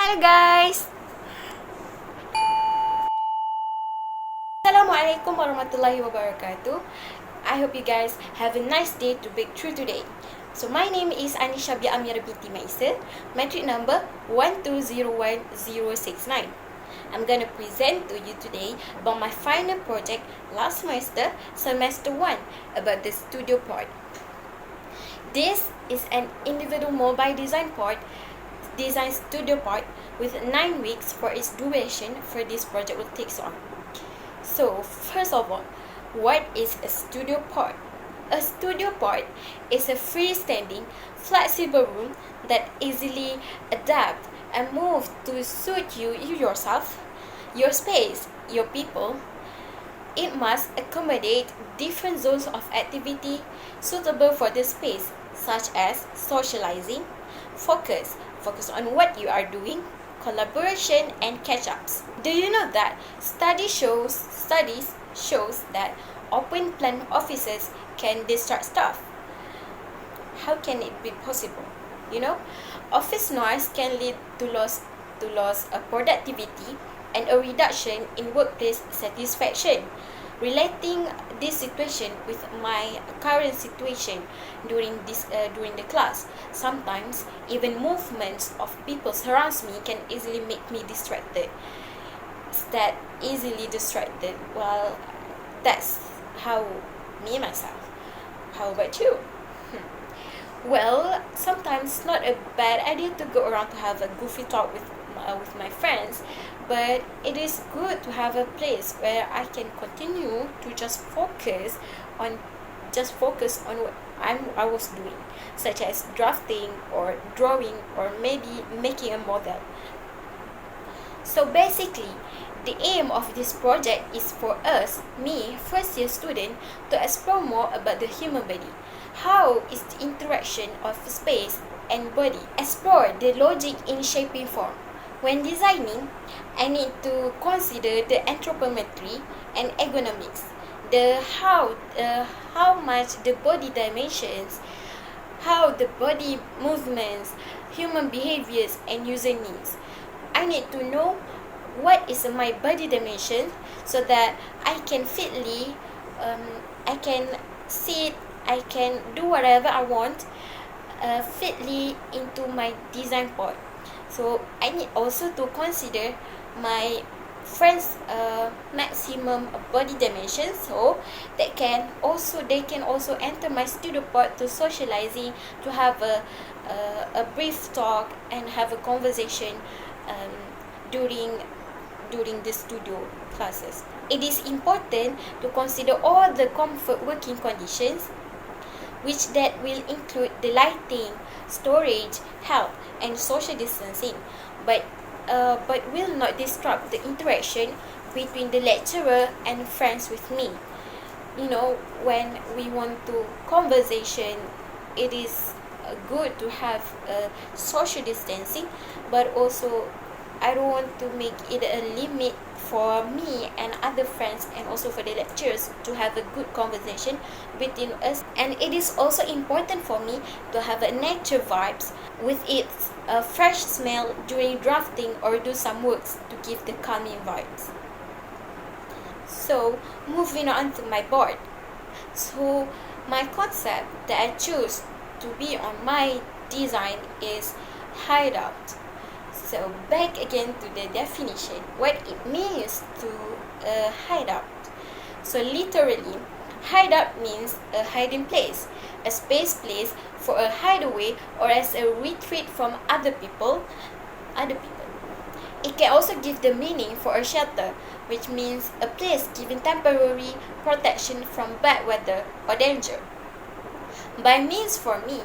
Hello guys! Assalamualaikum warahmatullahi wabarakatuh. I hope you guys have a nice day to break through today. So my name is SYABIYAH BINTI metric number 1201069. I'm gonna present to you today about my final project last semester, semester 1, about the studio part. This is an individual mobile design studio part with 9 weeks for its duration for this project will take on. So first of all, what is a studio part? A studio part is a freestanding, flexible room that easily adapt and move to suit you yourself, your space, your people. It must accommodate different zones of activity suitable for the space, such as socializing, focus on what you are doing, collaboration, and catch-ups. Do you know that studies shows that open plan offices can distract staff? How can it be possible? Office noise can lead to loss of productivity and a reduction in workplace satisfaction. Relating this situation with my current situation during the class, sometimes even movements of people surrounds me can easily make me distracted. Well, that's how myself. How about you? Well, sometimes it's not a bad idea to go around to have a goofy talk with my friends, but it is good to have a place where I can continue to just focus on what I was doing, such as drafting or drawing or maybe making a model. So basically, the aim of this project is for us, first year student, to explore more about the human body. How is the interaction of space and body? Explore the logic in shaping form. When designing, I need to consider the anthropometry and ergonomics, how much the body dimensions, how the body movements, human behaviors, and user needs. I need to know what is my body dimension so that I can I can sit, I can do whatever I want fitly into my design part. So I need also to consider my friends' maximum body dimensions, so they can also enter my studio part to socializing, to have a brief talk and have a conversation during the studio classes. It is important to consider all the comfort working conditions, which that will include the lighting, storage, health, and social distancing, but will not disrupt the interaction between the lecturer and friends with me. When we want to conversation, it is good to have social distancing, but also I don't want to make it a limit for me and other friends and also for the lecturers to have a good conversation between us. And it is also important for me to have a nature vibes with its fresh smell during drafting or do some works to give the calming vibes. So moving on to my board. So my concept that I choose to be on my design is hideout. So back again to the definition, what it means to hideout. So literally, hideout means a hiding place, a space place for a hideaway or as a retreat from other people. It can also give the meaning for a shelter, which means a place given temporary protection from bad weather or danger. By means for me,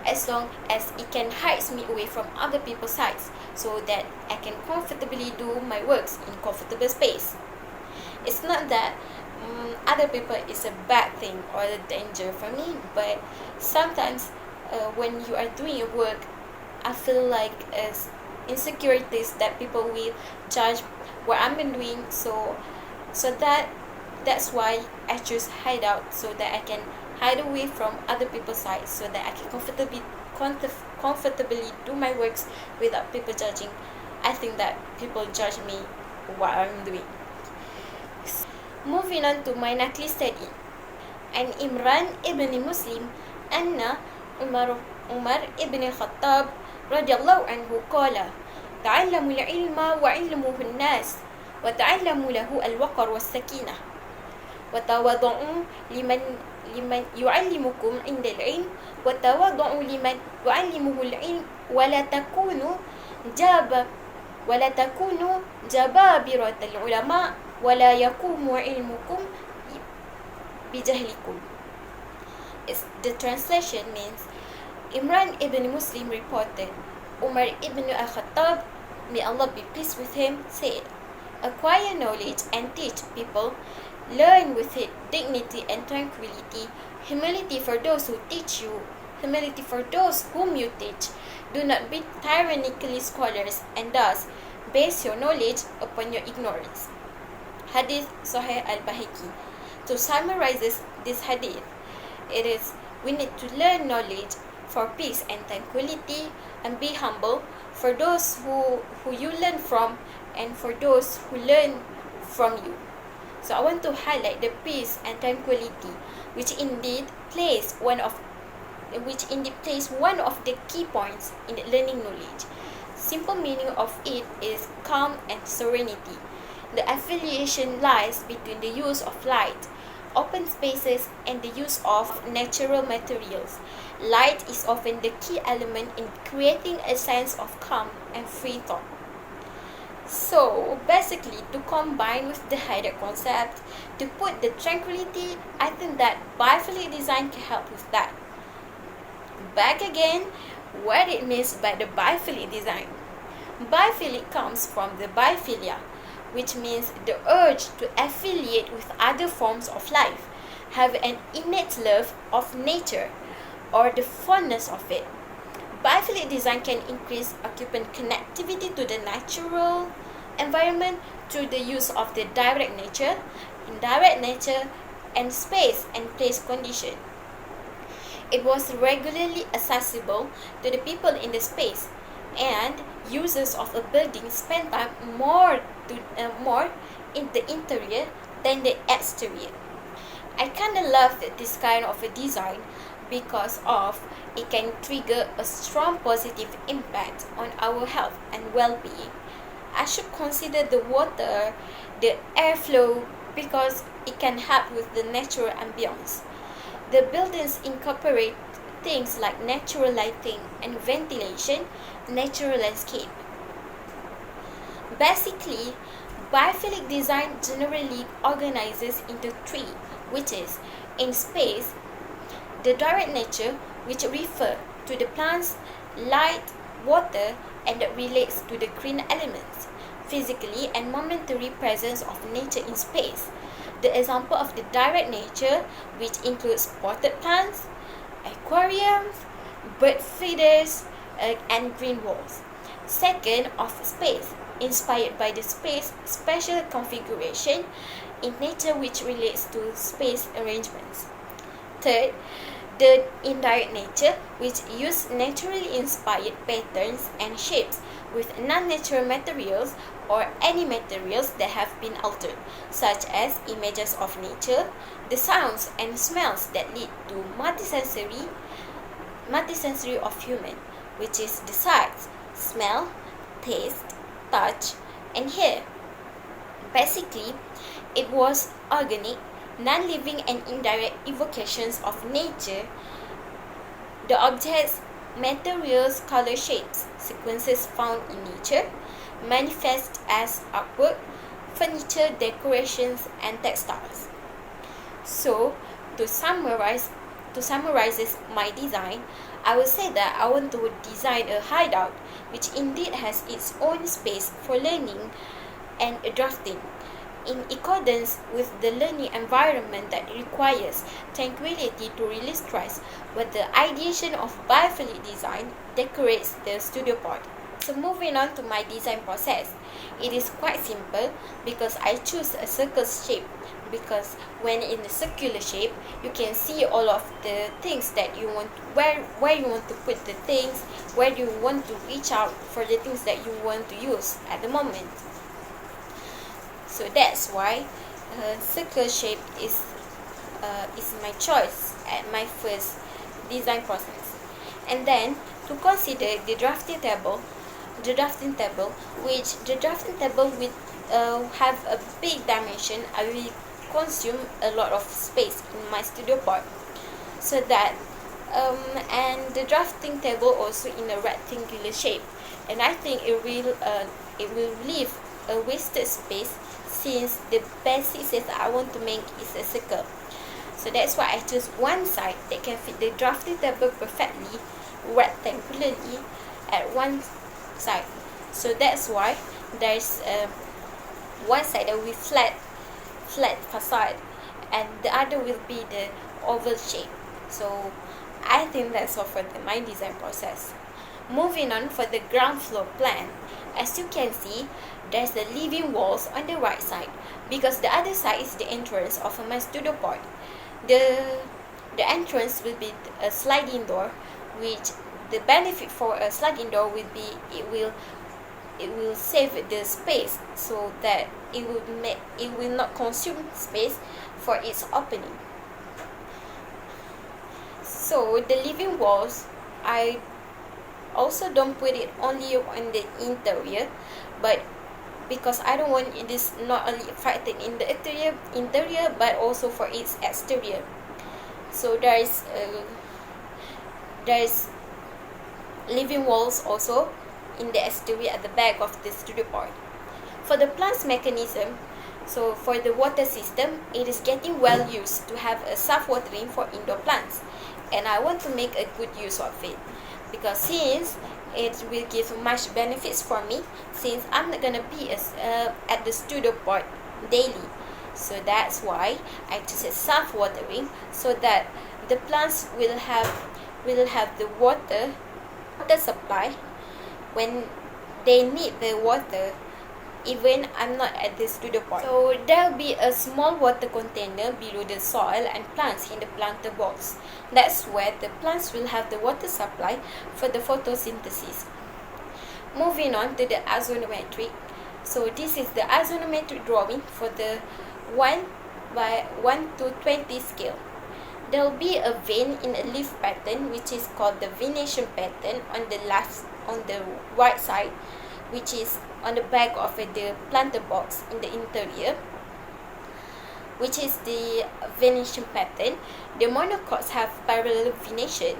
as long as it can hide me away from other people's sights, so that I can comfortably do my works in comfortable space. It's not that other people is a bad thing or a danger for me, but sometimes when you are doing your work, I feel like as insecurities that people will judge what I'm doing. So that's why I choose hideout, so that I can hide away from other people's sight, so that I can comfortably do my works without people judging I think that people judge me what I'm doing. Moving on to my nightly study. عن إمران ابن مسلم أن عمر ابن الخطاب رضي الله عنه قال: تعلموا العلم وعلموه الناس، وتعلموا له الوقر والسكينة، وتواضعوا لمن يعلمكم عند العلم، وتواضعوا لمن يعلمه العلم، ولا تكونوا جبابرة العلماء، ولا يقوم علمكم بجهلكم. The translation means, Imran ibn Muslim reported, Umar ibn al-Khattab, may Allah be pleased with him, said, acquire knowledge and teach people, learn with it dignity and tranquility, humility for those who teach you, humility for those whom you teach. Do not be tyrannically scholars, and thus base your knowledge upon your ignorance. Hadith Sahih al-Bahiki. To summarize this hadith, it is, we need to learn knowledge for peace and tranquility, and be humble for those who you learn from and for those who learn from you. So I want to highlight the peace and tranquility, which indeed plays one of the key points in learning knowledge. Simple meaning of it is calm and serenity. The affiliation lies between the use of light, open spaces, and the use of natural materials. Light is often the key element in creating a sense of calm and free thought. So basically, to combine with the higher concept, to put the tranquility, I think that biophilic design can help with that. Back again, what it means by the biophilic design. Biophilic comes from the biophilia, which means the urge to affiliate with other forms of life, have an innate love of nature, or the fondness of it. Biophilic design can increase occupant connectivity to the natural environment through the use of the direct nature, indirect nature, and space and place condition. It was regularly accessible to the people in the space, and users of a building spend time more in the interior than the exterior. I kind of love this kind of a design because of it can trigger a strong positive impact on our health and well-being. I should consider the water, the airflow, because it can help with the natural ambience. The buildings incorporate things like natural lighting and ventilation, natural landscape. Basically, biophilic design generally organizes into three, which is, in space, the direct nature, which refer to the plants, light, water, and that relates to the green elements, physically and momentary presence of nature in space. The example of the direct nature, which includes potted plants, aquariums, bird feeders, and green walls. Second, of space, inspired by the space spatial configuration in nature, which relates to space arrangements. Third, the indirect nature, which use naturally inspired patterns and shapes with non-natural materials or any materials that have been altered, such as images of nature, the sounds and smells that lead to multisensory of human, which is the sights, smell, taste, touch, and hear. Basically, it was organic, non-living and indirect evocations of nature. The objects, materials, color, shapes, sequences found in nature manifest as artwork, furniture, decorations, and textiles. So, to summarize my design, I will say that I want to design a hideout which indeed has its own space for learning and drafting, in accordance with the learning environment that requires tranquility to release stress, where the ideation of biophilic design decorates the studio part. So moving on to my design process, it is quite simple because I choose a circle shape, because when in the circular shape you can see all of the things that you want, where you want to put the things, where you want to reach out for the things that you want to use at the moment. So that's why circle shape is my choice at my first design process. And then to consider the drafting table, which the drafting table will have a big dimension. I will consume a lot of space in my studio part, so that and the drafting table also in a rectangular shape, and I think it will leave a wasted space, since the basic set I want to make is a circle. So that's why I choose one side that can fit the drafting table perfectly, rectangularly at one side. So that's why there's one side that will be flat facade, and the other will be the oval shape. So I think that's all for my design process. Moving on for the ground floor plan, as you can see, there's the living walls on the right side, because the other side is the entrance of my studio part. The entrance will be a sliding door, which the benefit for a sliding door will be it will save the space, so that it will not consume space for its opening. So the living walls, I also don't put it only on the interior, but because I don't want it is not only affected in the interior but also for its exterior. So there is living walls also in the exterior at the back of the studio part. For the plants mechanism, so for the water system, it is getting well used to have a self-watering for indoor plants, and I want to make a good use of it, because since it will give much benefits for me, since I'm not gonna be at the studio part daily. So that's why I choose a self-watering, so that the plants will have the water supply when they need the water, even I'm not at the studio part. So there will be a small water container below the soil and plants in the planter box. That's where the plants will have the water supply for the photosynthesis. Moving on to the ozonometry. So this is the ozonometry drawing for the 1 by 1 to 20 scale. There will be a vein in a leaf pattern, which is called the venation pattern on the right side, which is on the back of the planter box in the interior, which is the venation pattern. The monocots have parallel venation.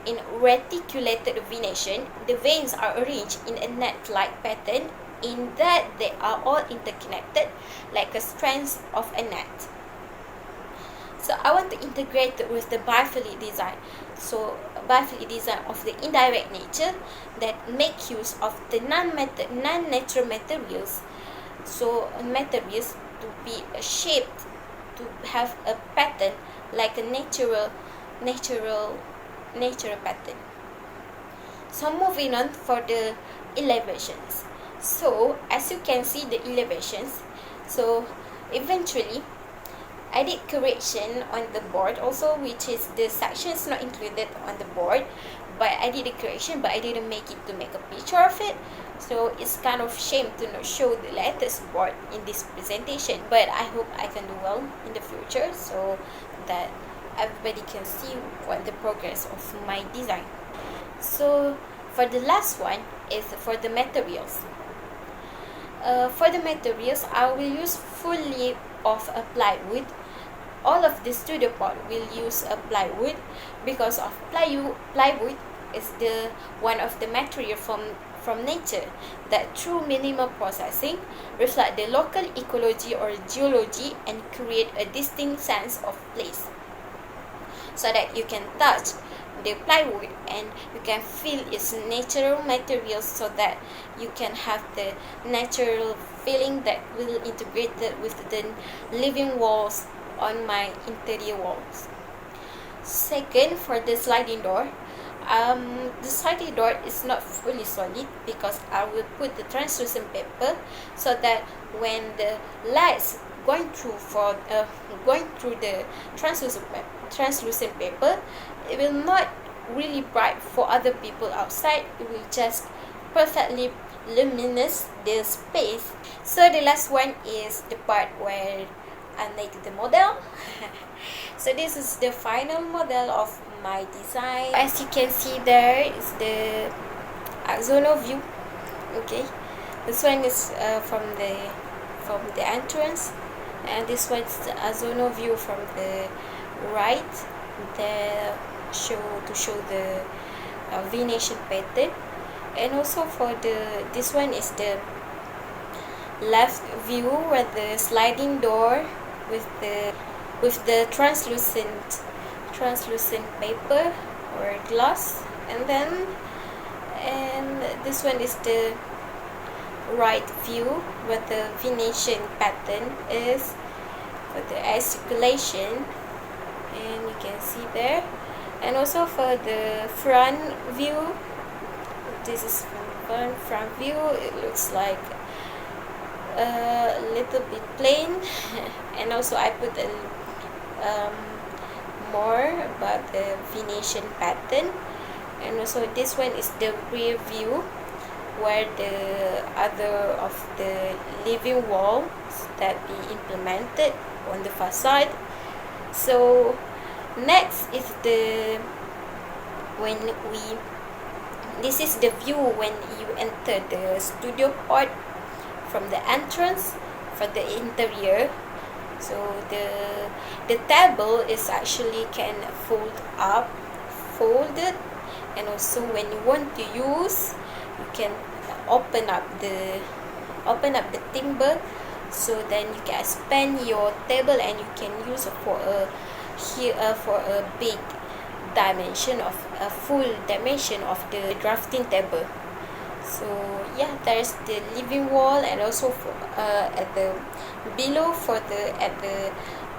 In reticulated venation, the veins are arranged in a net-like pattern, in that they are all interconnected like a strands of a net. So I want to integrate it with the biphilic design. So biphilic design of the indirect nature that make use of the non-natural materials. So materials to be shaped to have a pattern like a natural pattern. So moving on for the elevations. So as you can see the elevations, so eventually I did correction on the board also, which is the sections not included on the board, but I did a correction, but I didn't make it to make a picture of it. So it's kind of shame to not show the latest board in this presentation, but I hope I can do well in the future, so that everybody can see what the progress of my design. So for the last one is for the materials. For the materials, I will use fully of a plywood. All of the studio part will use a plywood, because of plywood is the one of the material from nature that through minimal processing reflect the local ecology or geology and create a distinct sense of place, so that you can touch the plywood and you can feel its natural materials, so that you can have the natural feeling that will integrate it with the living walls on my interior walls. Second, for the sliding door, the study door is not fully solid because I will put the translucent paper so that when the lights going through the translucent paper, it will not really bright for other people outside. It will just perfectly luminous the space. So the last one is the part where I make the model. So this is the final model of my design. As you can see, there is the Ozono view. Okay, this one is from the entrance, and this one is the Ozono view from the right. To show the venation pattern, and also for this one is the left view where the sliding door with the translucent paper or glass, and this one is the right view where the venation pattern is for the articulation, and you can see there. And also for the front view, this is front view. It looks like a little bit plain, and also I put more about the venation pattern. And also this one is the rear view where the other of the living walls that be implemented on the facade. So next is this is the view when you enter the studio part from the entrance for the interior. So the table is actually can folded, and also when you want to use, you can open up the timber, so then you can expand your table and you can use for a big dimension of a full dimension of the drafting table. So yeah, there's the living wall, and also for, at the below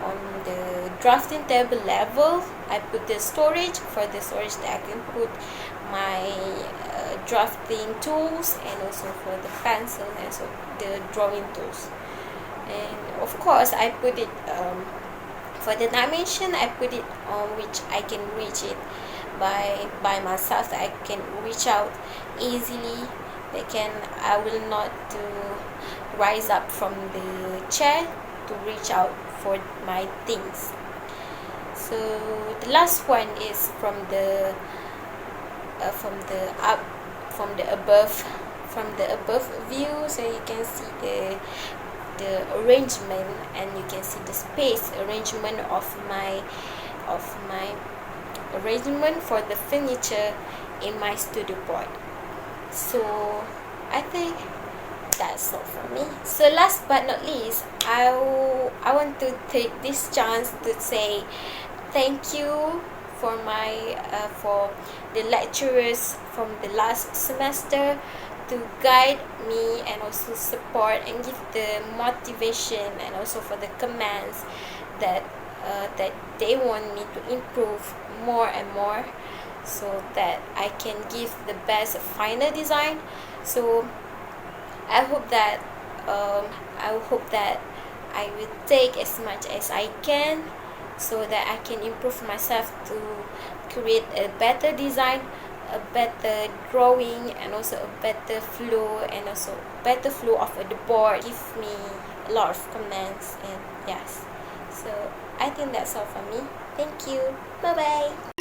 on the drafting table level, I put the storage that I can put my drafting tools, and also for the pencil, and so the drawing tools. And of course I put it for the dimension, I put it on which I can reach it by myself. I can reach out easily. I will not rise up from the chair to reach out for my things. So the last one is from the above view. So you can see the arrangement, and you can see the space arrangement of my arrangement for the furniture in my studio board. So I think that's all for me. So last but not least, I want to take this chance to say thank you for for the lecturers from the last semester to guide me and also support and give the motivation, and also for the commands that they want me to improve more and more, so that I can give the best final design. So I hope that I will take as much as I can, so that I can improve myself to create a better design, a better drawing, and also a better flow, and also better flow of the board. Give me a lot of comments, and yes. So I think that's all for me. Thank you. Bye bye.